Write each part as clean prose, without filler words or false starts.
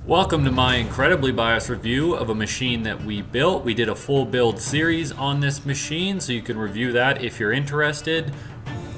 Welcome to my incredibly biased review of a machine that we built. We did a full build series on this machine, so you can review that if you're interested.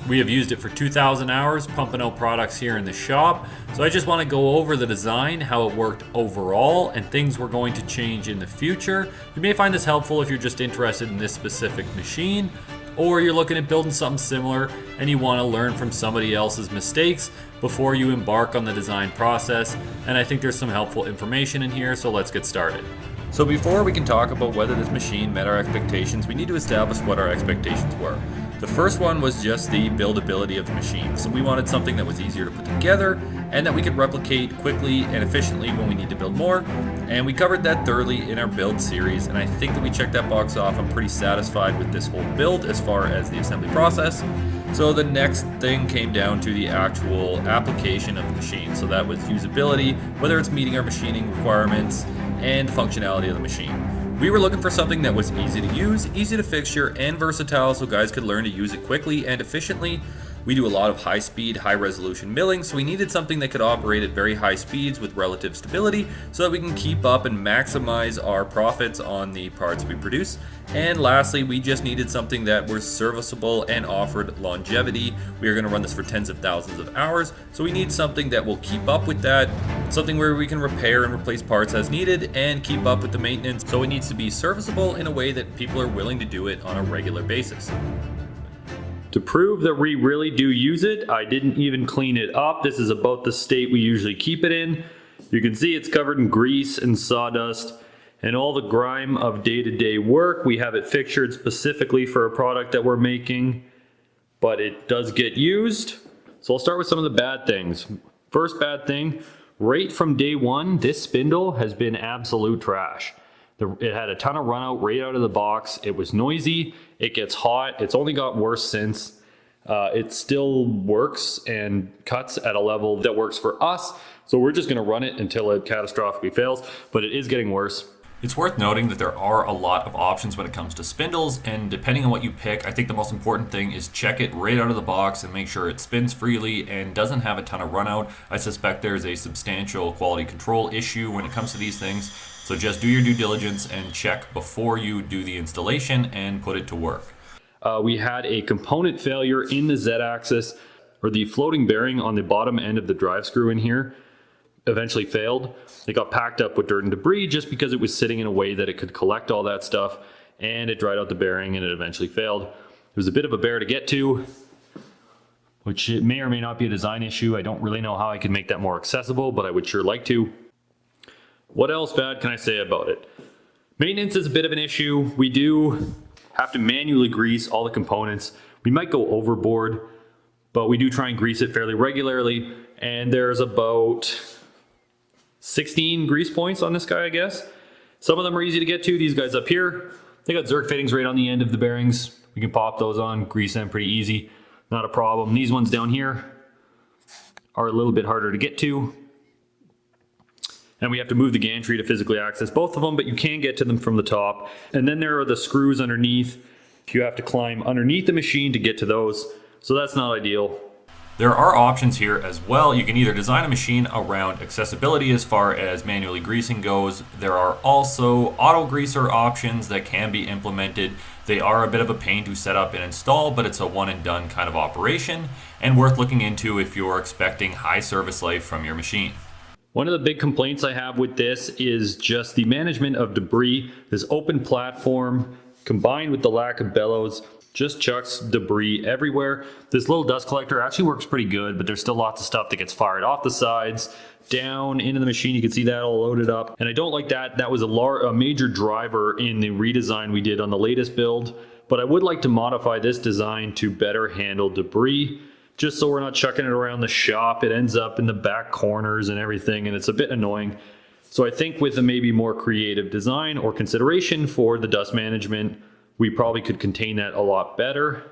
We have used it for 2,000 hours pumping out products here in the shop. So I just want to go over the design, how it worked overall, and things we're going to change in the future. You may find this helpful if you're just interested in this specific machine, or you're looking at building something similar and you want to learn from somebody else's mistakes before you embark on the design process. And I think there's some helpful information in here, so let's get started. So before we can talk about whether this machine met our expectations, we need to establish what our expectations were. The first one was just the buildability of the machine. So we wanted something that was easier to put together and that we could replicate quickly and efficiently when we need to build more. And we covered that thoroughly in our build series, and I think that we checked that box off. I'm pretty satisfied with this whole build as far as the assembly process. So the next thing came down to the actual application of the machine. So that was usability, whether it's meeting our machining requirements, and functionality of the machine. We were looking for something that was easy to use, easy to fixture, and versatile so guys could learn to use it quickly and efficiently. We do a lot of high speed, high resolution milling, so we needed something that could operate at very high speeds with relative stability so that we can keep up and maximize our profits on the parts we produce. And lastly, we just needed something that was serviceable and offered longevity. We are going to run this for tens of thousands of hours, so we need something that will keep up with that, something where we can repair and replace parts as needed and keep up with the maintenance. So it needs to be serviceable in a way that people are willing to do it on a regular basis. To prove that we really do use it, I didn't even clean it up. This is about the state we usually keep it in. You can see it's covered in grease and sawdust and all the grime of day-to-day work. We have it fixtured specifically for a product that we're making, but it does get used. So I'll start with some of the bad things. First bad thing, right from day one, this spindle has been absolute trash. It had a ton of run out right out of the box. It was noisy, it gets hot, it's only got worse since. It still works and cuts at a level that works for us. So we're just gonna run it until it catastrophically fails, but it is getting worse. It's worth noting that there are a lot of options when it comes to spindles, and depending on what you pick, I think the most important thing is check it right out of the box and make sure it spins freely and doesn't have a ton of run out. I suspect there's a substantial quality control issue when it comes to these things. So just do your due diligence and check before you do the installation and put it to work. We had a component failure in the Z-axis, or the floating bearing on the bottom end of the drive screw in here eventually failed. It got packed up with dirt and debris just because it was sitting in a way that it could collect all that stuff, and it dried out the bearing and it eventually failed. It was a bit of a bear to get to, which it may or may not be a design issue. I don't really know how I can make that more accessible, but I would sure like to. What else bad can I say about it? Maintenance is a bit of an issue. We do have to manually grease all the components. We might go overboard, but we do try and grease it fairly regularly. And there's about 16 grease points on this guy, I guess. Some of them are easy to get to. These guys up here, they got Zerk fittings right on the end of the bearings. We can pop those on, grease them pretty easy. Not a problem. These ones down here are a little bit harder to get to. And we have to move the gantry to physically access both of them, but you can get to them from the top. And then there are the screws underneath. You have to climb underneath the machine to get to those. So that's not ideal. There are options here as well. You can either design a machine around accessibility as far as manually greasing goes. There are also auto greaser options that can be implemented. They are a bit of a pain to set up and install, but it's a one and done kind of operation and worth looking into if you're expecting high service life from your machine. One of the big complaints I have with this is just the management of debris. This open platform combined with the lack of bellows just chucks debris everywhere. This little dust collector actually works pretty good, but there's still lots of stuff that gets fired off the sides, down into the machine. You can see that all loaded up. And I don't like that. That was a major driver in the redesign we did on the latest build. But I would like to modify this design to better handle debris, just so we're not chucking it around the shop. It ends up in the back corners and everything, and it's a bit annoying. So I think with a maybe more creative design or consideration for the dust management, we probably could contain that a lot better.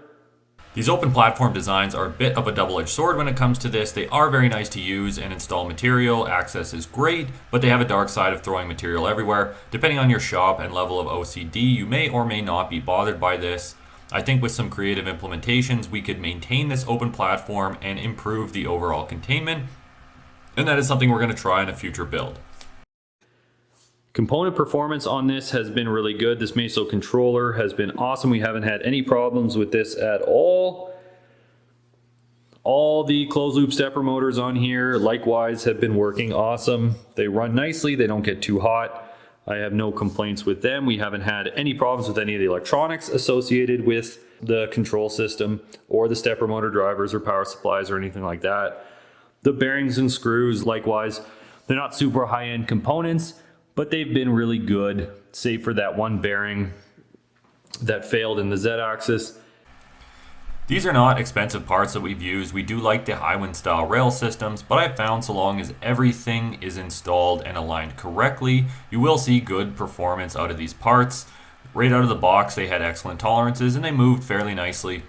These open platform designs are a bit of a double-edged sword when it comes to this. They are very nice to use and install material. Access is great, but they have a dark side of throwing material everywhere. Depending on your shop and level of OCD, you may or may not be bothered by this. I think with some creative implementations, we could maintain this open platform and improve the overall containment. And that is something we're going to try in a future build. Component performance on this has been really good. This Meso controller has been awesome. We haven't had any problems with this at all. All the closed loop stepper motors on here likewise have been working awesome. They run nicely, they don't get too hot. I have no complaints with them. We haven't had any problems with any of the electronics associated with the control system or the stepper motor drivers or power supplies or anything like that. The bearings and screws likewise, they're not super high-end components, but they've been really good, save for that one bearing that failed in the Z-axis. These are not expensive parts that we've used. We do like the Highwind style rail systems, but I've found so long as everything is installed and aligned correctly, you will see good performance out of these parts. Right out of the box, they had excellent tolerances and they moved fairly nicely.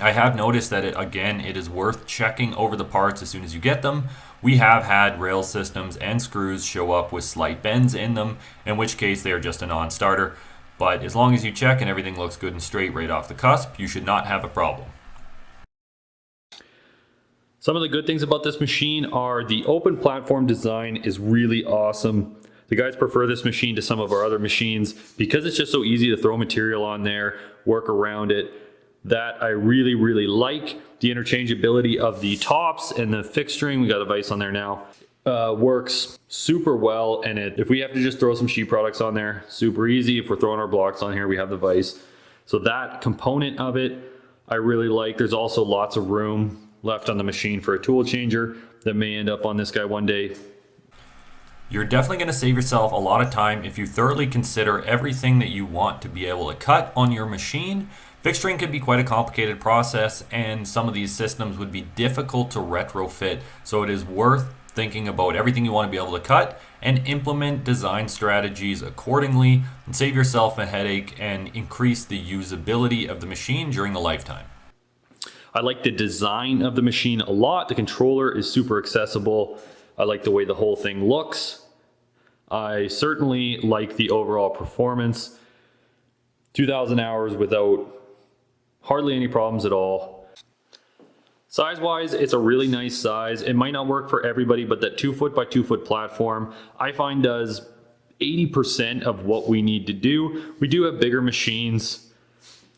I have noticed that it is worth checking over the parts as soon as you get them. We have had rail systems and screws show up with slight bends in them, in which case they are just a non-starter. But as long as you check and everything looks good and straight right off the cusp, you should not have a problem. Some of the good things about this machine are the open platform design is really awesome. The guys prefer this machine to some of our other machines because it's just so easy to throw material on there, work around it. That I really, really like. The interchangeability of the tops and the fixturing, we got a vise on there now, works super well. And if we have to just throw some sheet products on there, super easy. If we're throwing our blocks on here, we have the vise. So that component of it, I really like. There's also lots of room left on the machine for a tool changer that may end up on this guy one day. You're definitely going to save yourself a lot of time if you thoroughly consider everything that you want to be able to cut on your machine. Fixturing can be quite a complicated process, and some of these systems would be difficult to retrofit, so it is worth thinking about everything you want to be able to cut and implement design strategies accordingly and save yourself a headache and increase the usability of the machine during the lifetime. I like the design of the machine a lot. The controller is super accessible. I like the way the whole thing looks. I certainly like the overall performance. 2,000 hours without hardly any problems at all. Size-wise, it's a really nice size. It might not work for everybody, but that 2 foot by 2 foot platform, I find does 80% of what we need to do. We do have bigger machines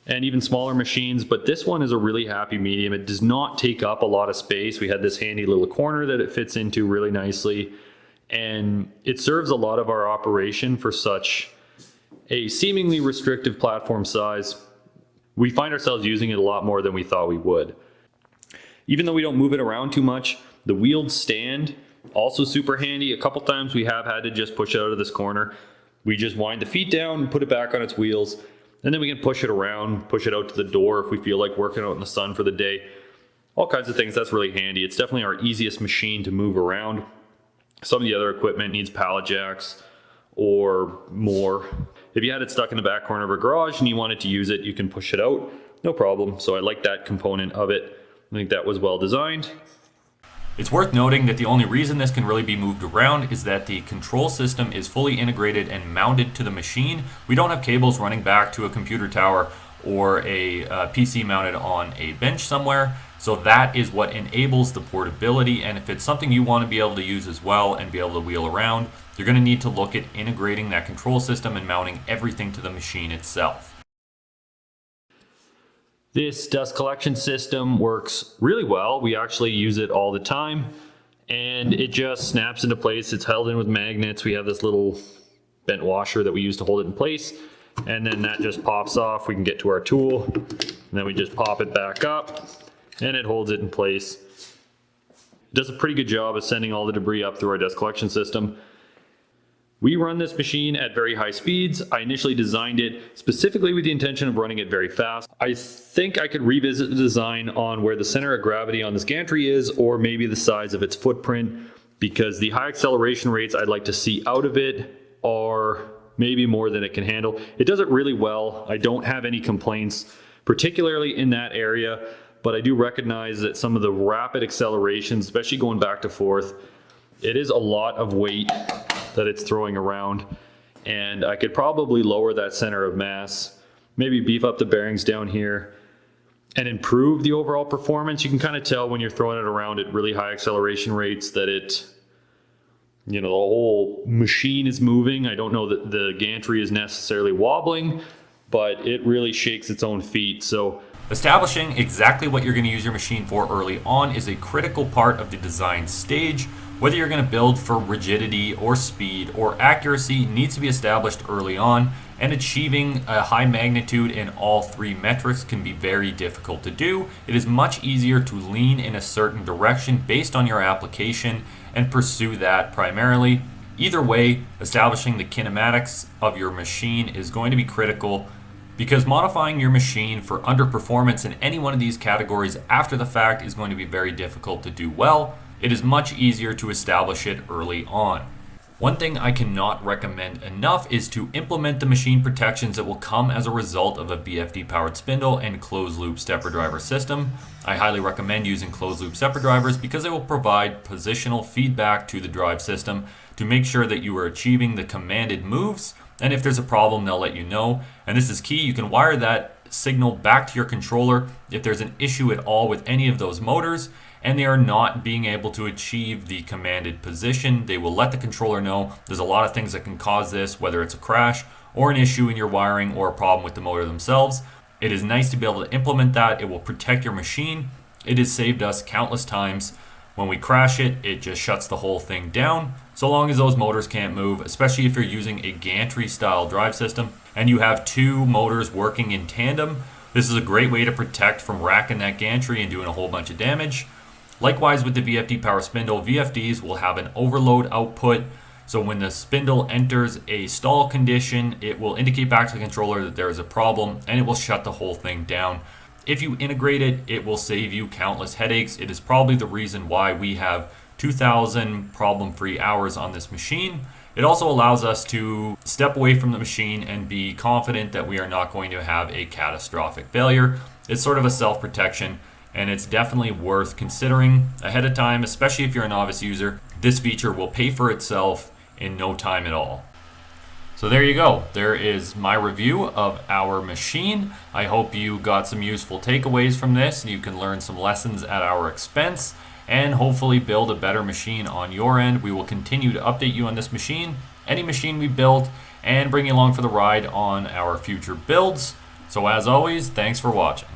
and even smaller machines, but this one is a really happy medium. It does not take up a lot of space. We had this handy little corner that it fits into really nicely, and it serves a lot of our operation for such a seemingly restrictive platform size. We find ourselves using it a lot more than we thought we would. Even though we don't move it around too much, the wheeled stand, also super handy. A couple times we have had to just push it out of this corner. We just wind the feet down and put it back on its wheels, and then we can push it around, push it out to the door if we feel like working out in the sun for the day. All kinds of things, that's really handy. It's definitely our easiest machine to move around. Some of the other equipment needs pallet jacks or more. If you had it stuck in the back corner of a garage and you wanted to use it, you can push it out, no problem. So I like that component of it. I think that was well designed. It's worth noting that the only reason this can really be moved around is that the control system is fully integrated and mounted to the machine. We don't have cables running back to a computer tower or a PC mounted on a bench somewhere. So that is what enables the portability, and if it's something you want to be able to use as well and be able to wheel around, you're going to need to look at integrating that control system and mounting everything to the machine itself. This dust collection system works really well. We actually use it all the time, and it just snaps into place. It's held in with magnets. We have this little bent washer that we use to hold it in place, and then that just pops off. We can get to our tool, and then we just pop it back up, and it holds it in place. It does a pretty good job of sending all the debris up through our dust collection system. We run this machine at very high speeds. I initially designed it specifically with the intention of running it very fast. I think I could revisit the design on where the center of gravity on this gantry is, or maybe the size of its footprint, because the high acceleration rates I'd like to see out of it are maybe more than it can handle. It does it really well. I don't have any complaints, particularly in that area, but I do recognize that some of the rapid accelerations, especially going back to forth, it is a lot of weight that it's throwing around, and I could probably lower that center of mass, maybe beef up the bearings down here and improve the overall performance. You can kind of tell when you're throwing it around at really high acceleration rates that it the whole machine is moving. I don't know that the gantry is necessarily wobbling, but it really shakes its own feet. So establishing exactly what you're going to use your machine for early on is a critical part of the design stage. Whether you're going to build for rigidity or speed or accuracy needs to be established early on, and achieving a high magnitude in all three metrics can be very difficult to do. It is much easier to lean in a certain direction based on your application and pursue that primarily. Either way, establishing the kinematics of your machine is going to be critical, because modifying your machine for underperformance in any one of these categories after the fact is going to be very difficult to do well. It is much easier to establish it early on. One thing I cannot recommend enough is to implement the machine protections that will come as a result of a VFD powered spindle and closed loop stepper driver system. I highly recommend using closed loop stepper drivers because they will provide positional feedback to the drive system to make sure that you are achieving the commanded moves, and if there's a problem they'll let you know. And this is key, you can wire that signal back to your controller if there's an issue at all with any of those motors and they are not being able to achieve the commanded position. They will let the controller know. There's a lot of things that can cause this, whether it's a crash or an issue in your wiring or a problem with the motor themselves. It is nice to be able to implement that. It will protect your machine. It has saved us countless times. When we crash it, it just shuts the whole thing down, so long as those motors can't move, especially if you're using a gantry style drive system and you have two motors working in tandem. This is a great way to protect from racking that gantry and doing a whole bunch of damage. Likewise with the VFD power spindle, VFDs will have an overload output, so when the spindle enters a stall condition, it will indicate back to the controller that there is a problem and it will shut the whole thing down. If you integrate it, it will save you countless headaches. It is probably the reason why we have 2,000 problem-free hours on this machine. It also allows us to step away from the machine and be confident that we are not going to have a catastrophic failure. It's sort of a self-protection, and it's definitely worth considering ahead of time, especially if you're a novice user. This feature will pay for itself in no time at all. So there you go. There is my review of our machine. I hope you got some useful takeaways from this and you can learn some lessons at our expense and hopefully build a better machine on your end. We will continue to update you on this machine, any machine we build, and bring you along for the ride on our future builds. So as always, thanks for watching.